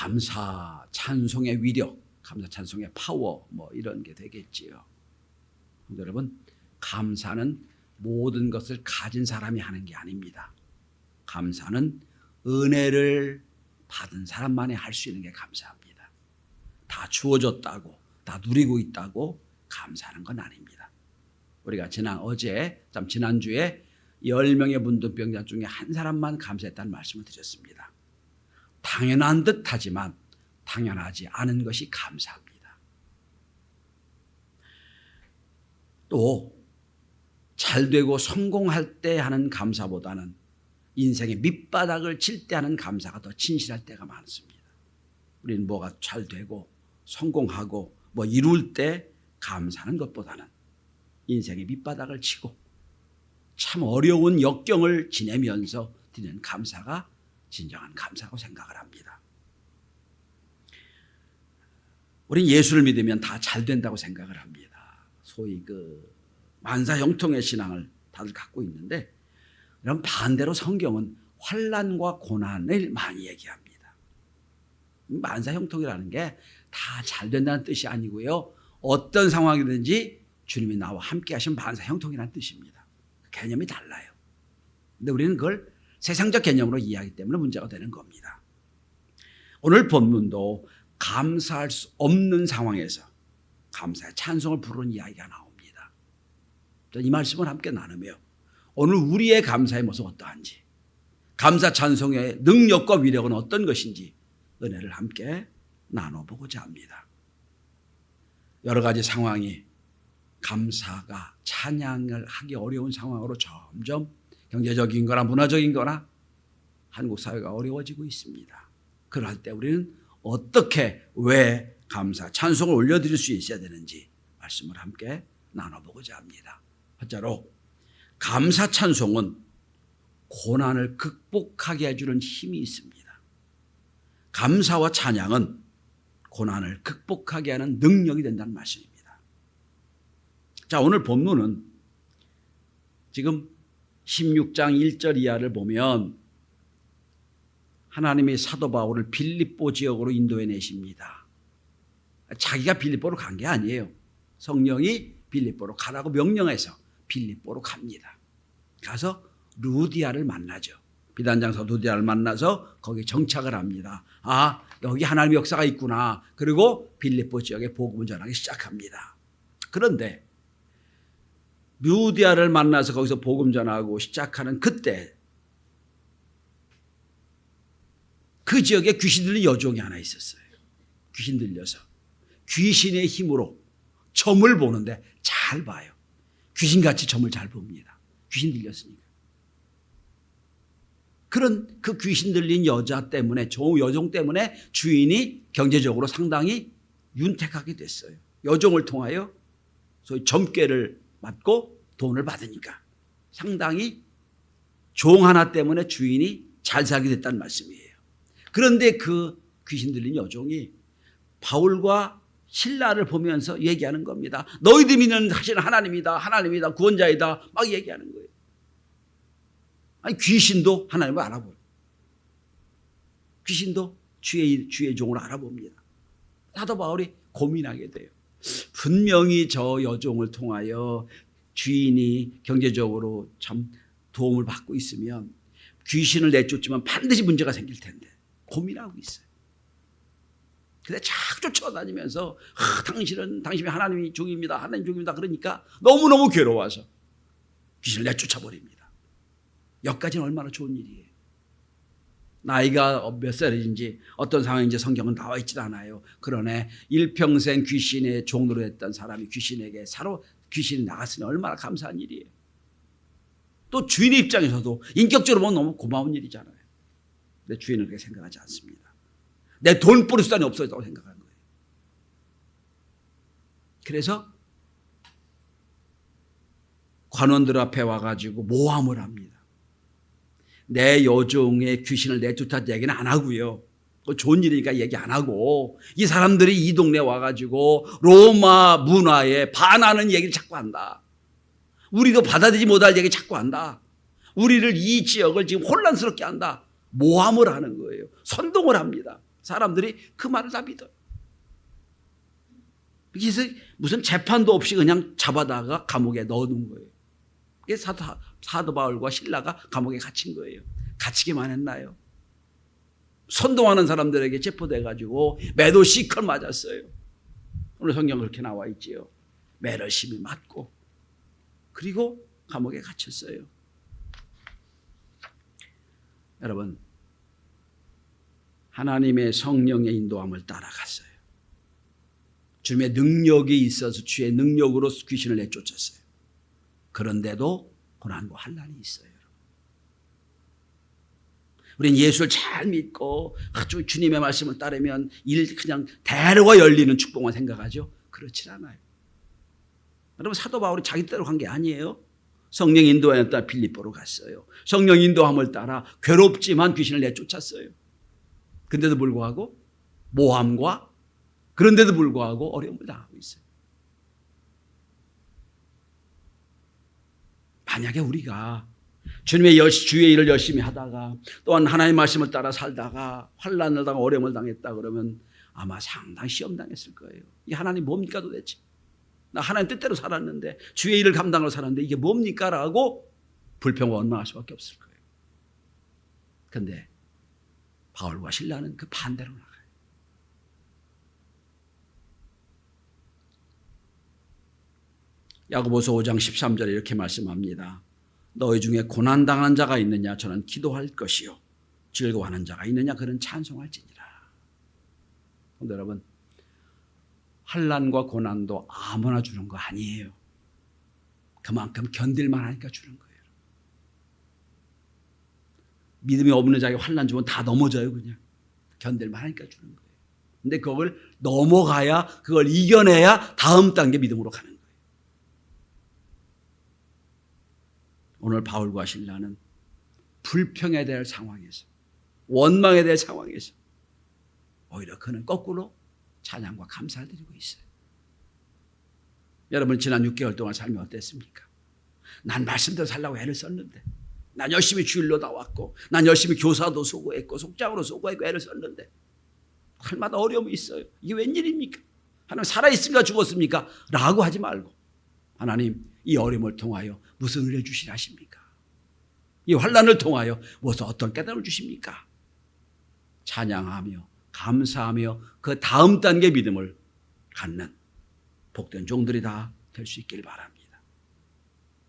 감사 찬송의 위력, 감사 찬송의 파워 뭐 이런 게 되겠지요. 여러분, 감사는 모든 것을 가진 사람이 하는 게 아닙니다. 감사는 은혜를 받은 사람만이 할 수 있는 게 감사합니다. 다 주어졌다고, 다 누리고 있다고 감사하는 건 아닙니다. 우리가 지난주에 10명의 문둥병자 중에 한 사람만 감사했다는 말씀을 드렸습니다. 당연한 듯 하지만 당연하지 않은 것이 감사합니다. 또 잘되고 성공할 때 하는 감사보다는 인생의 밑바닥을 칠 때 하는 감사가 더 진실할 때가 많습니다. 우리는 뭐가 잘되고 성공하고 뭐 이룰 때 감사하는 것보다는 인생의 밑바닥을 치고 참 어려운 역경을 지내면서 드리는 감사가 진정한 감사라고 생각을 합니다. 우리는 예수를 믿으면 다 잘 된다고 생각을 합니다. 소위 만사형통의 신앙을 다들 갖고 있는데, 그럼 반대로 성경은 환난과 고난을 많이 얘기합니다. 만사형통이라는 게 다 잘 된다는 뜻이 아니고요, 어떤 상황이든지 주님이 나와 함께 하시면 만사형통이라는 뜻입니다. 개념이 달라요. 근데 우리는 그걸 세상적 개념으로 이해하기 때문에 문제가 되는 겁니다. 오늘 본문도 감사할 수 없는 상황에서 감사의 찬송을 부르는 이야기가 나옵니다. 이 말씀을 함께 나누며 오늘 우리의 감사의 모습은 어떠한지, 감사 찬송의 능력과 위력은 어떤 것인지 은혜를 함께 나눠보고자 합니다. 여러 가지 상황이 감사가 찬양을 하기 어려운 상황으로 점점 경제적인 거나 문화적인 거나 한국 사회가 어려워지고 있습니다. 그럴 때 우리는 어떻게, 왜 감사 찬송을 올려드릴 수 있어야 되는지 말씀을 함께 나눠보고자 합니다. 첫째로, 감사 찬송은 고난을 극복하게 해주는 힘이 있습니다. 감사와 찬양은 고난을 극복하게 하는 능력이 된다는 말씀입니다. 자, 오늘 본문은 지금 16장 1절 이하를 보면 하나님이 사도 바울을 빌립보 지역으로 인도해 내십니다. 자기가 빌립보로 간 게 아니에요. 성령이 빌립보로 가라고 명령해서 빌립보로 갑니다. 가서 루디아를 만나죠. 비단장서 루디아를 만나서 거기 정착을 합니다. 아, 여기 하나님의 역사가 있구나. 그리고 빌립보 지역에 복음을 전하기 시작합니다. 그런데 루디아를 만나서 거기서 복음 전하고 시작하는 그때 그 지역에 귀신 들린 여종이 하나 있었어요. 귀신 들려서 귀신의 힘으로 점을 보는데 잘 봐요. 귀신같이 점을 잘 봅니다. 귀신 들렸으니까. 그런 그 귀신 들린 여자 때문에, 여종 때문에 주인이 경제적으로 상당히 윤택하게 됐어요. 여종을 통하여 소위 점괘를 맞고 돈을 받으니까 상당히 종 하나 때문에 주인이 잘 살게 됐다는 말씀이에요. 그런데 그 귀신 들린 여종이 바울과 신라를 보면서 얘기하는 겁니다. 너희들 믿는 하시는 하나님이다, 하나님이다, 구원자이다 막 얘기하는 거예요. 아니, 귀신도 하나님을 알아보요. 귀신도 주의 종을 알아봅니다. 사도 바울이 고민하게 돼요. 분명히 저 여종을 통하여 주인이 경제적으로 참 도움을 받고 있으면 귀신을 내쫓지만 반드시 문제가 생길 텐데 고민하고 있어요. 근데 자꾸 쫓아다니면서 당신이 하나님의 종입니다, 하나님 종입니다 그러니까 너무너무 괴로워서 귀신을 내쫓아버립니다. 여기까지는 얼마나 좋은 일이에요. 나이가 몇 살인지 어떤 상황인지 성경은 나와 있지 않아요. 그러네, 일평생 귀신의 종으로 했던 사람이 귀신에게 귀신이 나갔으니 얼마나 감사한 일이에요. 또 주인의 입장에서도 인격적으로 보면 너무 고마운 일이잖아요. 근데 주인은 그렇게 생각하지 않습니다. 내 돈 뿌릴 수단이 없어졌다고 생각하는 거예요. 그래서 관원들 앞에 와가지고 모함을 합니다. 내 여종의 귀신을 내쫓았다는 얘기는 안 하고요. 좋은 일이니까 얘기 안 하고 이 사람들이 이 동네에 와가지고 로마 문화에 반하는 얘기를 자꾸 한다. 우리도 받아들이지 못할 얘기 자꾸 한다. 우리를, 이 지역을 지금 혼란스럽게 한다. 모함을 하는 거예요. 선동을 합니다. 사람들이 그 말을 다 믿어요. 그래서 무슨 재판도 없이 그냥 잡아다가 감옥에 넣어놓은 거예요. 그게 사도 바울과 실라가 감옥에 갇힌 거예요. 갇히기만 했나요? 선동하는 사람들에게 체포돼가지고 매도 시컬 맞았어요. 오늘 성경 그렇게 나와 있지요. 매를 심히 맞고 그리고 감옥에 갇혔어요. 여러분, 하나님의 성령의 인도함을 따라갔어요. 주님의 능력이 있어서 주의 능력으로 귀신을 내쫓았어요. 그런데도 고난과 환난이 있어요. 우리는 예수를 잘 믿고 아주 주님의 말씀을 따르면 그냥 대로가 열리는 축복만 생각하죠. 그렇지 않아요. 여러분, 사도 바울이 자기 뜻대로 간 게 아니에요. 성령 인도함에 따라 빌립보로 갔어요. 성령 인도함을 따라 괴롭지만 귀신을 내쫓았어요. 근데도 불구하고 모함과 그런데도 불구하고 어려움을 당하고 있어요. 만약에 우리가 주님의 주의 일을 열심히 하다가 또한 하나님의 말씀을 따라 살다가 환난을 당하고 어려움을 당했다 그러면 아마 상당히 시험 당했을 거예요. 이 하나님 뭡니까 도대체? 나 하나님 뜻대로 살았는데 주의 일을 감당하고 살았는데 이게 뭡니까? 라고 불평과 원망할 수밖에 없을 거예요. 그런데 바울과 실라는 그 반대로 나가요. 야고보서 5장 13절에 이렇게 말씀합니다. 너희 중에 고난당하는 자가 있느냐? 저는 기도할 것이요. 즐거워하는 자가 있느냐? 그는 찬송할지니라. 근데 여러분, 환난과 고난도 아무나 주는 거 아니에요. 그만큼 견딜만 하니까 주는 거예요. 믿음이 없는 자에게 환난 주면 다 넘어져요. 그냥 견딜만 하니까 주는 거예요. 근데 그걸 넘어가야, 그걸 이겨내야 다음 단계 믿음으로 가는 거예요. 오늘 바울과 실라는 불평에 대할 상황에서, 원망에 대할 상황에서 오히려 그는 거꾸로 찬양과 감사를 드리고 있어요. 여러분, 지난 6개월 동안 삶이 어땠습니까? 난 말씀대로 살려고 애를 썼는데, 난 열심히 주일로 나왔고, 난 열심히 교사도 수고했고 속장으로 수고했고 애를 썼는데 할마다 어려움이 있어요. 이게 웬일입니까? 하나님 살아있습니까 죽었습니까? 라고 하지 말고 하나님, 이 어려움을 통하여 무슨 은혜 주시라 하십니까? 이 환난을 통하여 무슨 어떤 깨달음을 주십니까? 찬양하며 감사하며 그 다음 단계 믿음을 갖는 복된 종들이 다 될 수 있길 바랍니다.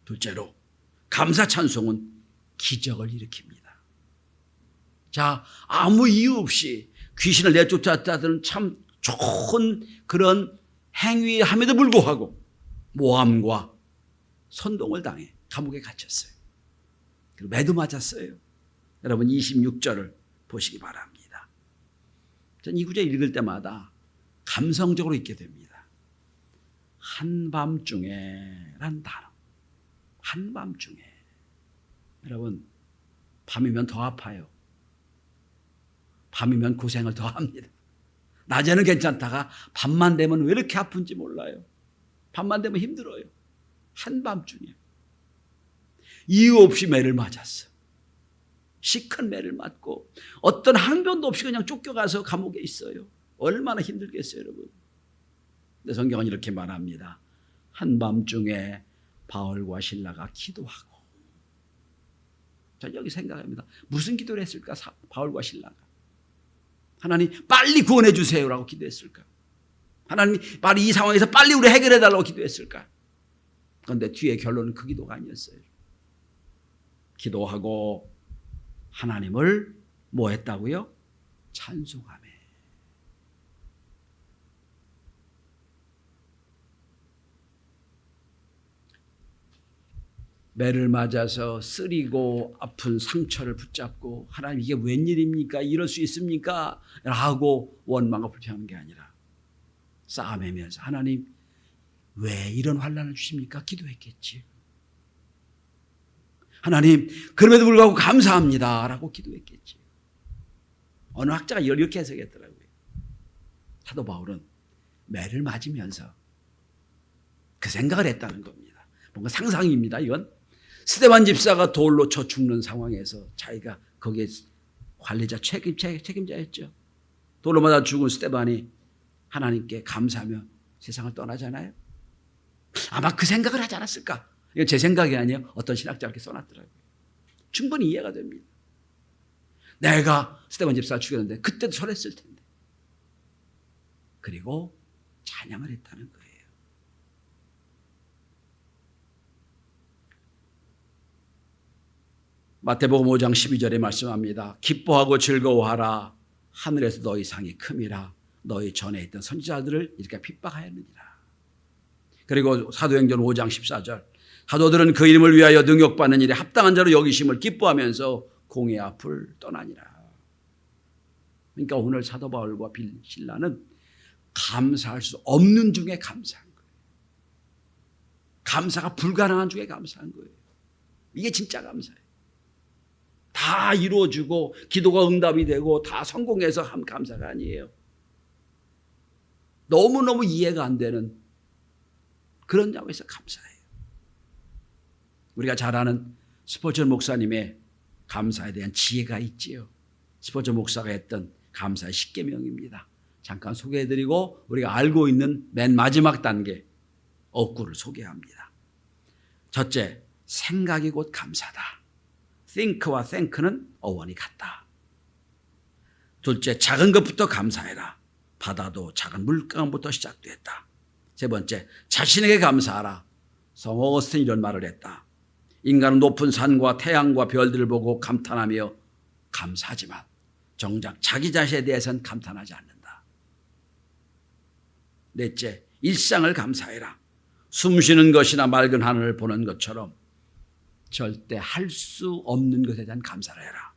둘째로, 감사 찬송은 기적을 일으킵니다. 자, 아무 이유 없이 귀신을 내쫓았다는 참 좋은 그런 행위함에도 불구하고 모함과 선동을 당해 감옥에 갇혔어요. 그리고 매도 맞았어요. 여러분, 26절을 보시기 바랍니다. 전 이 구절 읽을 때마다 감성적으로 읽게 됩니다. 한밤중에 란 단어. 한밤중에. 여러분, 밤이면 더 아파요. 밤이면 고생을 더 합니다. 낮에는 괜찮다가 밤만 되면 왜 이렇게 아픈지 몰라요. 밤만 되면 힘들어요. 한밤중에 이유 없이 매를 맞았어. 시큰 매를 맞고 어떤 항변도 없이 그냥 쫓겨가서 감옥에 있어요. 얼마나 힘들겠어요, 여러분. 근데 성경은 이렇게 말합니다. 한밤중에 바울과 실라가 기도하고. 자, 여기 생각합니다. 무슨 기도를 했을까? 바울과 실라가. 하나님, 빨리 구원해 주세요라고 기도했을까? 하나님, 빨리 이 상황에서 빨리 우리 해결해 달라고 기도했을까? 그런데 뒤에 결론은 그 기도가 아니었어요. 기도하고 하나님을 뭐 했다고요? 찬송하며. 매를 맞아서 쓰리고 아픈 상처를 붙잡고 하나님, 이게 웬일입니까? 이럴 수 있습니까? 라고 원망과 불평하는 게 아니라 싸매면서 하나님, 왜 이런 환난을 주십니까? 기도했겠지. 하나님, 그럼에도 불구하고 감사합니다 라고 기도했겠지. 어느 학자가 이렇게 해석했더라고요. 사도 바울은 매를 맞으면서 그 생각을 했다는 겁니다. 뭔가 상상입니다. 이건 스데반 집사가 돌로 쳐 죽는 상황에서 자기가 거기에 관리자 책임자였죠. 돌로 맞아 죽은 스데반이 하나님께 감사하며 세상을 떠나잖아요. 아마 그 생각을 하지 않았을까? 이건 제 생각이 아니에요. 어떤 신학자가 이렇게 써놨더라고요. 충분히 이해가 됩니다. 내가 스데반 집사를 죽였는데 그때도 설했을 텐데. 그리고 찬양을 했다는 거예요. 마태복음 5장 12절에 말씀합니다. 기뻐하고 즐거워하라. 하늘에서 너희 상이 큼이라. 너희 전에 있던 선지자들을 이렇게 핍박하였느니라. 그리고 사도행전 5장 14절. 사도들은 그 이름을 위하여 능욕받는 일에 합당한 자로 여기심을 기뻐하면서 공의 앞을 떠나니라. 그러니까 오늘 사도 바울과 빌라는 감사할 수 없는 중에 감사한 거예요. 감사가 불가능한 중에 감사한 거예요. 이게 진짜 감사예요. 다 이루어지고 기도가 응답이 되고 다 성공해서 한 감사가 아니에요. 너무너무 이해가 안 되는 그런 점에서 감사해요. 우리가 잘 아는 스포전 목사님의 감사에 대한 지혜가 있지요. 스포전 목사가 했던 감사의 10계명입니다. 잠깐 소개해드리고 우리가 알고 있는 맨 마지막 단계 억구를 소개합니다. 첫째, 생각이 곧 감사다. think와 thank는 어원이 같다. 둘째, 작은 것부터 감사해라. 바다도 작은 물강부터 시작됐다. 세 번째, 자신에게 감사하라. 성 어거스틴 이런 말을 했다. 인간은 높은 산과 태양과 별들을 보고 감탄하며 감사하지만 정작 자기 자신에 대해서는 감탄하지 않는다. 넷째, 일상을 감사해라. 숨 쉬는 것이나 맑은 하늘을 보는 것처럼 절대 할 수 없는 것에 대한 감사를 해라.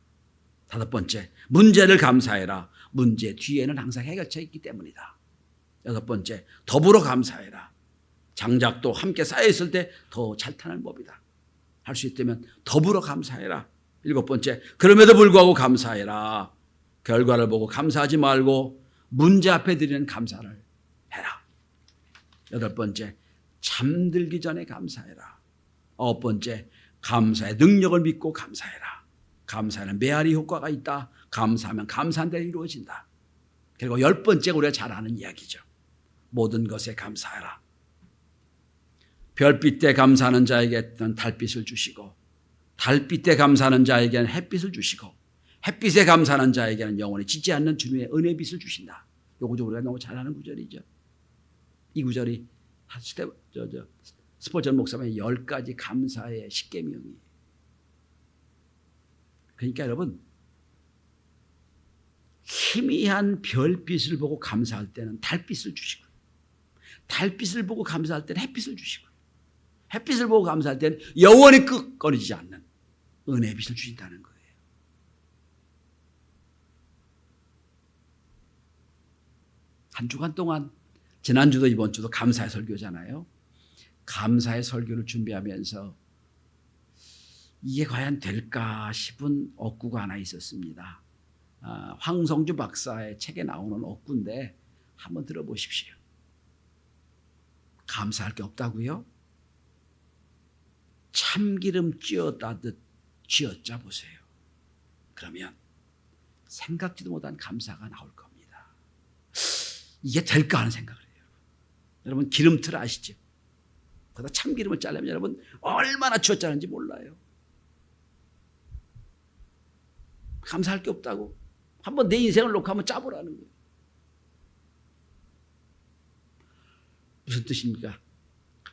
다섯 번째, 문제를 감사해라. 문제 뒤에는 항상 해결책이 있기 때문이다. 여섯 번째, 더불어 감사해라. 장작도 함께 쌓여있을 때 더 잘 타는 법이다. 할 수 있다면 더불어 감사해라. 일곱 번째, 그럼에도 불구하고 감사해라. 결과를 보고 감사하지 말고 문제 앞에 드리는 감사를 해라. 여덟 번째, 잠들기 전에 감사해라. 아홉 번째, 감사의 능력을 믿고 감사해라. 감사에는 메아리 효과가 있다. 감사하면 감사한 대로 이루어진다. 그리고 열 번째, 우리가 잘 아는 이야기죠. 모든 것에 감사해라. 별빛 때 감사하는 자에게는 달빛을 주시고 달빛 때 감사하는 자에게는 햇빛을 주시고 햇빛에 감사하는 자에게는 영원히 지지 않는 주님의 은혜의 빛을 주신다. 이 구절 우리가 너무 잘 아는 구절이죠. 이 구절이 스포전 목사님의 10가지 감사의 10계명이에요. 그러니까 여러분, 희미한 별빛을 보고 감사할 때는 달빛을 주시고 달빛을 보고 감사할 때는 햇빛을 주시고 햇빛을 보고 감사할 때는 영원히 끊어지지 않는 은혜의 빛을 주신다는 거예요. 한 주간 동안 지난주도 이번주도 감사의 설교잖아요. 감사의 설교를 준비하면서 이게 과연 될까 싶은 억구가 하나 있었습니다. 황성주 박사의 책에 나오는 억구인데 한번 들어보십시오. 감사할 게 없다고요? 참기름 쥐어다듯 쥐어짜 보세요. 그러면 생각지도 못한 감사가 나올 겁니다. 이게 될까 하는 생각을 해요. 여러분 기름틀 아시죠? 거기다 참기름을 짜려면 여러분 얼마나 쥐어짜는지 몰라요. 감사할 게 없다고? 한번 내 인생을 놓고 한번 짜보라는 거예요. 무슨 뜻입니까?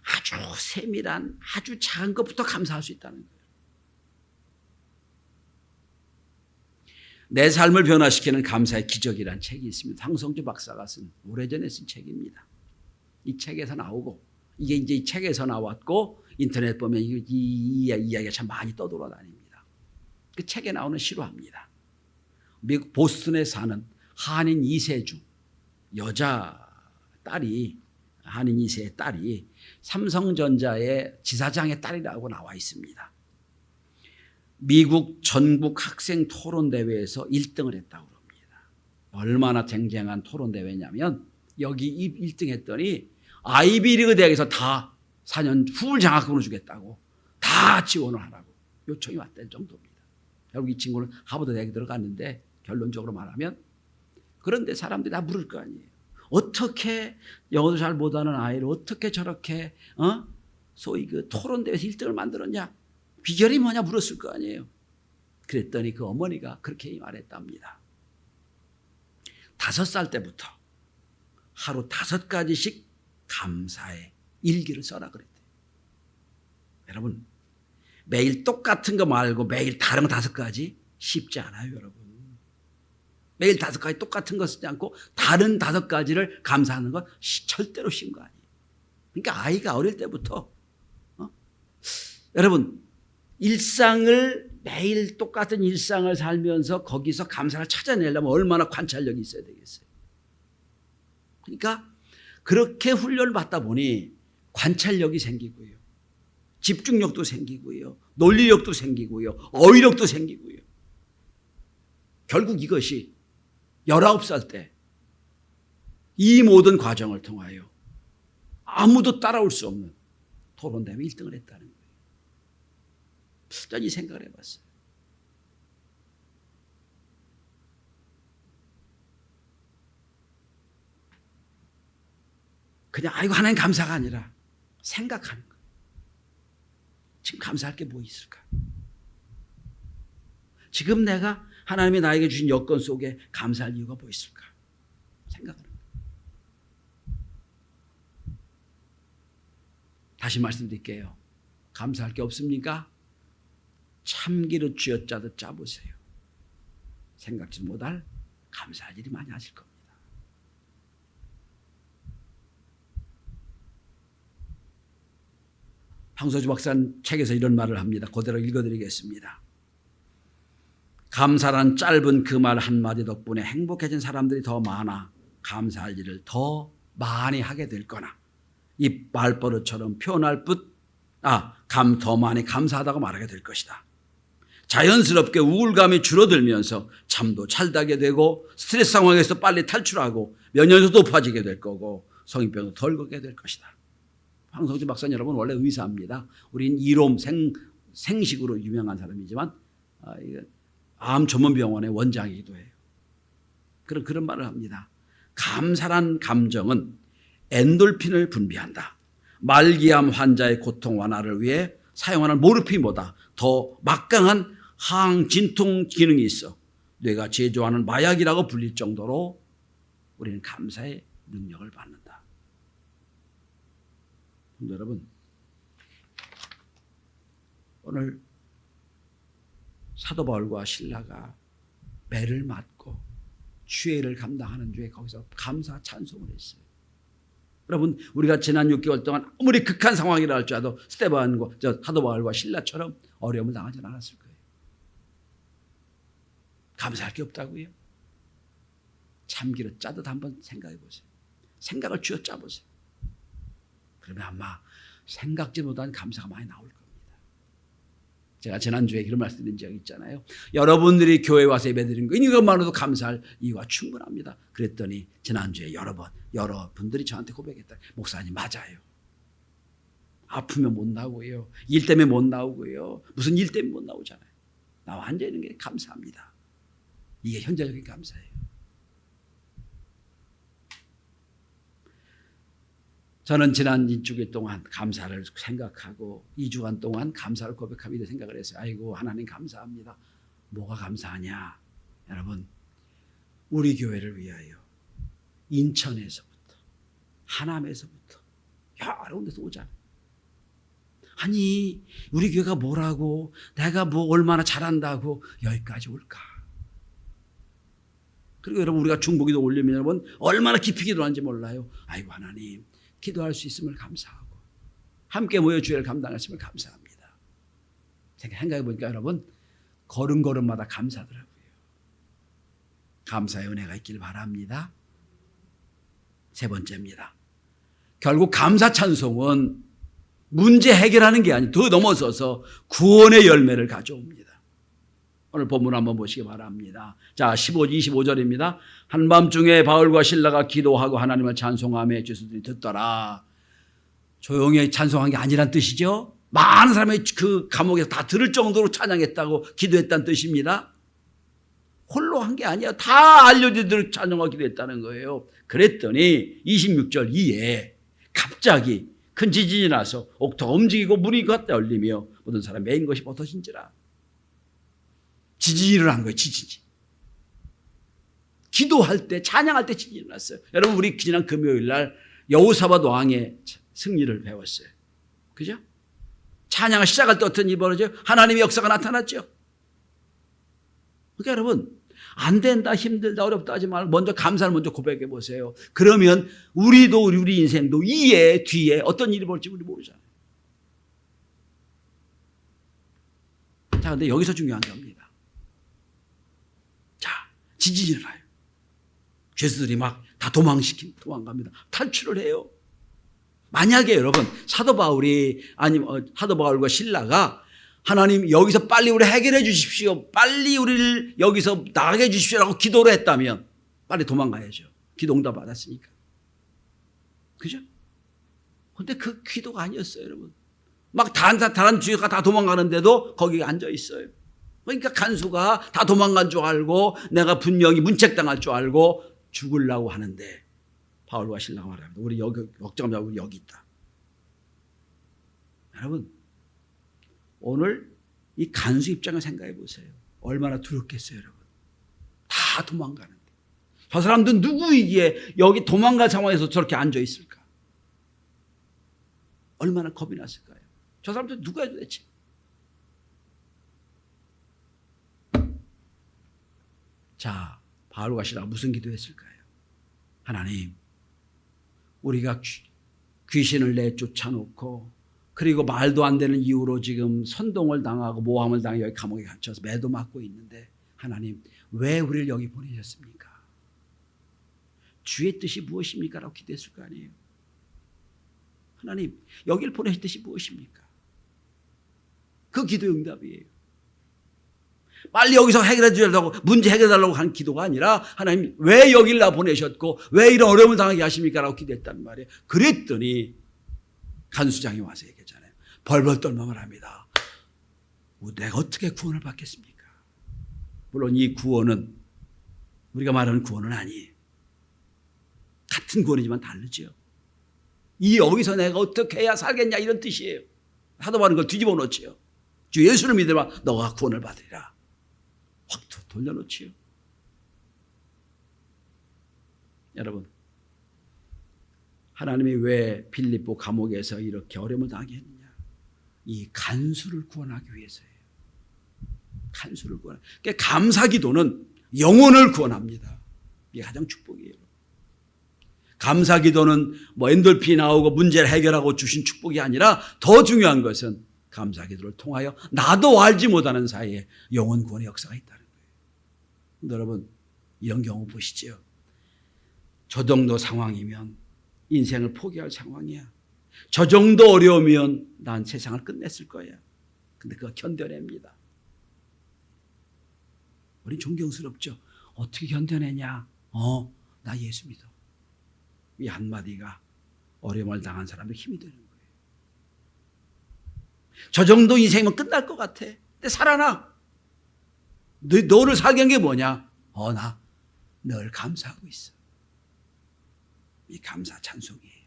아주 세밀한 아주 작은 것부터 감사할 수 있다는 거예요. 내 삶을 변화시키는 감사의 기적이라는 책이 있습니다. 황성주 박사가 쓴 오래전에 쓴 책입니다. 이 책에서 나오고 이게 이제 이 책에서 나왔고 인터넷 보면 이 이야기가 참 많이 떠돌아다닙니다. 그 책에 나오는 실화입니다. 미국 보스턴에 사는 한인 2세주 여자 딸이 한인 2세의 딸이 삼성전자의 지사장의 딸이라고 나와 있습니다. 미국 전국 학생 토론대회에서 1등을 했다고 합니다. 얼마나 쟁쟁한 토론대회냐면 여기 1등 했더니 아이비리그 대학에서 다 4년 후울 장학금을 주겠다고 다 지원을 하라고 요청이 왔다는 정도입니다. 결국 이 친구는 하버드 대학에 들어갔는데 결론적으로 말하면 그런데 사람들이 다 물을 거 아니에요. 어떻게 영어도 잘 못하는 아이를 어떻게 저렇게 소위 그 토론대회에서 1등을 만들었냐? 비결이 뭐냐 물었을 거 아니에요. 그랬더니 그 어머니가 그렇게 말했답니다. 5살 때부터 하루 5가지씩 감사의 일기를 써라 그랬대요. 여러분, 매일 똑같은 거 말고 매일 다른 거 5가지 쉽지 않아요, 여러분. 매일 5가지 똑같은 거 쓰지 않고 다른 5가지를 감사하는 건 절대로 쉬운 거 아니에요. 그러니까 아이가 어릴 때부터 여러분, 일상을 매일 똑같은 일상을 살면서 거기서 감사를 찾아내려면 얼마나 관찰력이 있어야 되겠어요. 그러니까 그렇게 훈련을 받다 보니 관찰력이 생기고요. 집중력도 생기고요. 논리력도 생기고요. 어휘력도 생기고요. 결국 이것이 19살 때 이 모든 과정을 통하여 아무도 따라올 수 없는 토론대회 1등을 했다는 거예요. 전 이 생각을 해봤어요. 그냥 아이고 하나님 감사가 아니라 생각하는 거예요. 지금 감사할 게 뭐 있을까? 지금 내가 하나님이 나에게 주신 여건 속에 감사할 이유가 뭐 있을까? 생각하는 거예요. 다시 말씀드릴게요. 감사할 게 없습니까? 참기름 쥐어짜듯 짜보세요. 생각지 못할 감사할 일이 많이 하실 겁니다. 황소주 박사는 책에서 이런 말을 합니다. 그대로 읽어드리겠습니다. 감사란 짧은 그 말 한마디 덕분에 행복해진 사람들이 더 많아 감사할 일을 더 많이 하게 될 거나 이 말버릇처럼 표현할 더 많이 감사하다고 말하게 될 것이다. 자연스럽게 우울감이 줄어들면서 잠도 잘 자게 되고 스트레스 상황에서 빨리 탈출하고 면역력도 높아지게 될 거고 성인병도 덜 걸게 될 것이다. 황성주 박사는 여러분 원래 의사입니다. 우린 이롬 생식으로 유명한 사람이지만 암 전문병원의 원장이기도 해요. 그런 말을 합니다. 감사란 감정은 엔돌핀을 분비한다. 말기암 환자의 고통 완화를 위해 사용하는 모르핀보다 더 막강한 항진통 기능이 있어 뇌가 제조하는 마약이라고 불릴 정도로 우리는 감사의 능력을 받는다. 여러분, 오늘 사도 바울과 신라가 매를 맞고 죄를 감당하는 중에 거기서 감사 찬송을 했어요. 여러분, 우리가 지난 6개월 동안 아무리 극한 상황이라 할지라도 스데반과 사도 바울과 신라처럼 어려움을 당하지 않았을 거예요. 감사할 게 없다고요? 참기름 짜듯 한번 생각해 보세요. 생각을 쥐어 짜보세요. 그러면 아마 생각지 못한 감사가 많이 나올 겁니다. 제가 지난주에 그런 말씀 드린 적이 있잖아요. 여러분들이 교회 와서 예배드린 거 이것만으로도 감사할 이유가 충분합니다. 그랬더니 지난주에 여러분들이 저한테 고백했다. 목사님 맞아요. 아프면 못 나오고요. 일 때문에 못 나오고요. 무슨 일 때문에 못 나오잖아요. 나와 앉아 있는 게 감사합니다. 이게 현재적인 감사예요. 저는 지난 2주일 동안 감사를 생각하고 2주간 동안 감사를 고백하며 생각을 했어요. 아이고 하나님 감사합니다. 뭐가 감사하냐? 여러분, 우리 교회를 위하여 인천에서부터 하남에서부터 여러 군데서 오잖아요. 아니 우리 교회가 뭐라고 내가 뭐 얼마나 잘한다고 여기까지 올까? 그리고 여러분 우리가 중보기도 올리면 여러분 얼마나 깊이 기도하는지 몰라요. 아이고 하나님 기도할 수 있음을 감사하고 함께 모여 주의를 감당했음을 감사합니다. 생각해 보니까 여러분 걸음걸음마다 감사하더라고요. 감사의 은혜가 있길 바랍니다. 세 번째입니다. 결국 감사 찬송은 문제 해결하는 게 아니고 더 넘어서서 구원의 열매를 가져옵니다. 오늘 본문 한번 보시기 바랍니다. 자, 25절입니다. 한밤중에 바울과 신라가 기도하고 하나님을 찬송하며 주수들이 듣더라. 조용히 찬송한 게 아니란 뜻이죠. 많은 사람이 그 감옥에서 다 들을 정도로 찬양했다고 기도했다는 뜻입니다. 홀로 한 게 아니야. 다 알려주도록 찬양하고 기도했다는 거예요. 그랬더니 26절 이에 갑자기 큰 지진이 나서 옥토가 움직이고 물이 걷다 열리며 모든 사람 메인 것이 벗어진지라. 지진이 일어난 거예요. 지진이. 기도할 때 찬양할 때 지진이 일어났어요. 여러분 우리 지난 금요일 날 여호사밧 왕의 승리를 배웠어요. 그죠? 찬양을 시작할 때 어떤 일이 벌어져요? 하나님의 역사가 나타났죠. 그러니까 여러분 안 된다, 힘들다, 어렵다 하지 말고 먼저 감사를 먼저 고백해 보세요. 그러면 우리도 우리 인생도 이에 뒤에 어떤 일이 벌지 우리 모르잖아요. 자, 근데 여기서 중요한 겁니다. 자, 지진이 일어나요. 죄수들이 막 다 도망갑니다. 탈출을 해요. 만약에 여러분 사도 바울이 아니면 사도 바울과 실라가 하나님 여기서 빨리 우리 해결해 주십시오. 빨리 우리를 여기서 나가게 해 주십시오라고 기도를 했다면 빨리 도망가야죠. 기도 응답 받았으니까. 그죠? 근데 그 기도가 아니었어요, 여러분. 막 다른 주가 다 도망가는데도 거기 앉아 있어요. 그러니까 간수가 다 도망간 줄 알고 내가 분명히 문책당할 줄 알고 죽으려고 하는데 바울과 실라가 말합니다. 우리 여기 걱정하지 말고 우리 여기 있다. 여러분 오늘 이 간수 입장을 생각해 보세요. 얼마나 두렵겠어요, 여러분. 다 도망가는데. 저 사람들은 누구이기에 여기 도망갈 상황에서 저렇게 앉아 있을까? 얼마나 겁이 났을까요? 저 사람들 누구야 도대체? 자, 바울과 실라가 무슨 기도했을까요? 하나님, 우리가 귀신을 내쫓아놓고 그리고 말도 안 되는 이유로 지금 선동을 당하고 모함을 당해 여기 감옥에 갇혀서 매도 맞고 있는데 하나님 왜 우리를 여기 보내셨습니까? 주의 뜻이 무엇입니까? 라고 기도했을 거 아니에요. 하나님 여길 보내실 뜻이 무엇입니까? 그 기도의 응답이에요. 빨리 여기서 해결해 주려고 문제 해결해 달라고 한 기도가 아니라 하나님 왜 여길 나 보내셨고 왜 이런 어려움을 당하게 하십니까? 라고 기도했단 말이에요. 그랬더니 간수장이 와서 얘기했잖아요. 벌벌 떨며 말합니다. 내가 어떻게 구원을 받겠습니까? 물론 이 구원은 우리가 말하는 구원은 아니에요. 같은 구원이지만 다르죠. 이 여기서 내가 어떻게 해야 살겠냐 이런 뜻이에요. 하도 많은 걸 뒤집어 놓지요. 주 예수를 믿으면 너가 구원을 받으리라. 확 돌려놓지요. 여러분 하나님이 왜 빌립보 감옥에서 이렇게 어려움을 당하게 했느냐? 이 간수를 구원하기 위해서예요. 간수를 구원. 그러니까 감사기도는 영혼을 구원합니다. 이게 가장 축복이에요. 감사기도는 뭐 엔돌핀이 나오고 문제를 해결하고 주신 축복이 아니라 더 중요한 것은 감사기도를 통하여 나도 알지 못하는 사이에 영혼 구원의 역사가 있다는 거예요. 근데 여러분 이런 경우 보시죠. 저 정도 상황이면 인생을 포기할 상황이야. 저 정도 어려우면 난 세상을 끝냈을 거야. 근데 그거 견뎌냅니다. 우린 존경스럽죠. 어떻게 견뎌내냐? 나 예수 믿어. 이 한마디가 어려움을 당한 사람의 힘이 되는 거예요. 저 정도 인생이면 끝날 것 같아. 근데 살아나. 너를 살게 한 게 뭐냐? 나 늘 감사하고 있어. 이 감사 찬송이에요.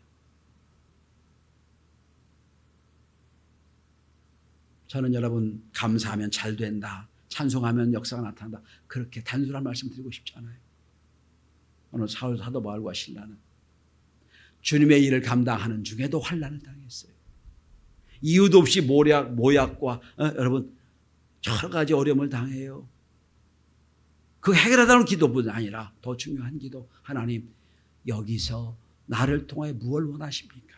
저는 여러분 감사하면 잘 된다. 찬송하면 역사가 나타난다. 그렇게 단순한 말씀 드리고 싶지 않아요. 오늘 사도 바울과 실라는 주님의 일을 감당하는 중에도 환난을 당했어요. 이유도 없이 모약과 여러분 여러 가지 어려움을 당해요. 그 해결하다는 기도뿐 아니라 더 중요한 기도. 하나님 여기서 나를 통하여 무엇을 원하십니까?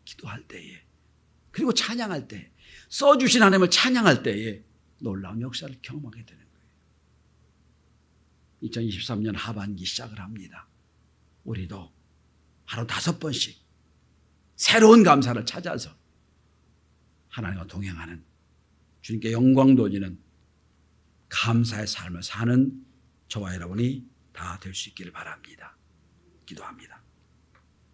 기도할 때에 그리고 찬양할 때 써주신 하나님을 찬양할 때에 놀라운 역사를 경험하게 되는 거예요. 2023년 하반기 시작을 합니다. 우리도 하루 5번씩 새로운 감사를 찾아서 하나님과 동행하는 주님께 영광 돌리는 감사의 삶을 사는 저와 여러분이 다 될 수 있기를 바랍니다. 기도합니다.